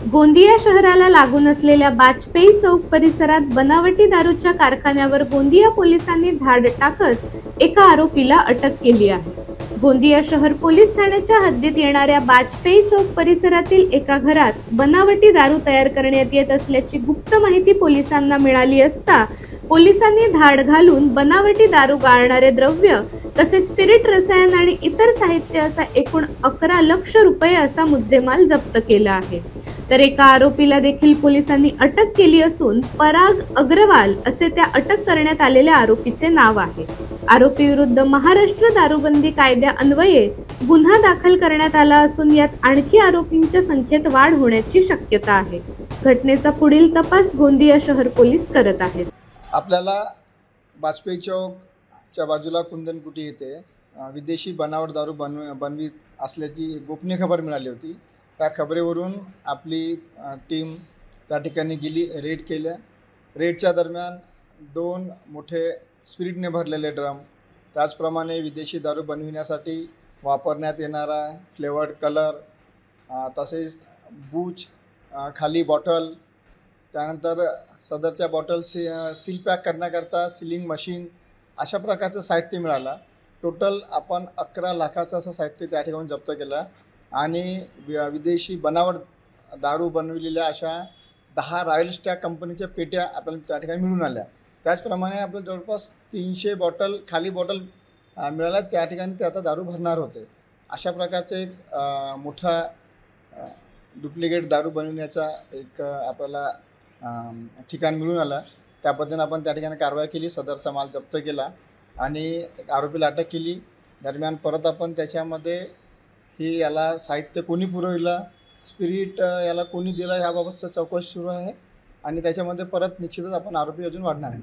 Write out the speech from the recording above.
गोंदिया शहराला लागून असलेल्या वाजपेयी चौक परिसरात बनावटी दारूच्या कारखान्यावर गोंदिया पोलिसांनी धाड टाकत एका आरोपीला अटक केली आहे। गोंदिया शहर पोलीस ठाण्याच्या हद्दीत येणाऱ्या वाजपेयी चौक परिसरातील एका घरात बनावटी दारू तयार करण्यात येत असल्याची गुप्त माहिती पोलिसांना मिळाली असता पोलिसांनी धाड घालून बनावटी दारू गाळणारे द्रव्य तसेच स्पिरिट रसायन आणि इतर साहित्य असा एकूण 11 लाख रुपये असा मुद्देमाल जप्त केला आहे। तर एका आरोपीला देखील पोलिसांनी अटक केली असून पराग अग्रवाल असे त्या अटक करण्यात आलेल्या आरोपीचे नाव आहे। आरोपी विरुद्ध महाराष्ट्र दारूबंदी कायद्या अन्वये गुन्हा दाखल करण्यात आला असून यात आणखी आरोपींच्या संख्येत वाढ होण्याची शक्यता आहे। घटनेचा पुढील तपास गोंदिया शहर पोलीस करत आहेत। आपल्याला वाजपेयी चौकच्या बाजूला कुंदनकुटी येथे विदेशी बनावट दारू बनवीत असल्याची गोपनीय खबर मिळाली होती। त्या खबरेवरून आपली टीम त्या ठिकाणी गेली, रेड केल्या। रेडच्या दरम्यान 2 मोठे स्पिरिटने भरलेले ड्रम, त्याचप्रमाणे विदेशी दारू बनविण्यासाठी वापरण्यात येणारा फ्लेवर्ड कलर, तसेच बूच, खाली बॉटल, त्यानंतर सदरच्या बॉटल सील पॅक करण्याकरता सीलिंग मशीन, अशा प्रकारचं साहित्य मिळालं। टोटल आपण 11 लाखाचं असं साहित्य त्या ठिकाणी जप्त केलं आणि विदेशी बनावट दारू बनविलेल्या अशा 10 रॉयल स्टॅग कंपनीच्या पेट्या आपल्याला त्या ठिकाणी मिळून आल्या। त्याचप्रमाणे आपल्याला जवळपास 300 बॉटल खाली बॉटल मिळाल्या, त्या ठिकाणी ते आता दारू भरणार होते। अशा प्रकारचे एक मोठा डुप्लिकेट दारू बनविण्याचा एक आपल्याला ठिकाण मिळून आलं। त्या पद्धतीने आपण त्या ठिकाणी कारवाई केली, सदरचा माल जप्त केला आणि एक आरोपीला अटक केली। दरम्यान परत आपण त्याच्यामध्ये ही याला साहित्य कोणी पुरविलं, स्पिरिट याला कोणी दिलं, याबाबतचं चौकशी सुरू आहे आणि त्याच्यामध्ये परत निश्चितच आपण आरोपी अजून वाढणार आहे।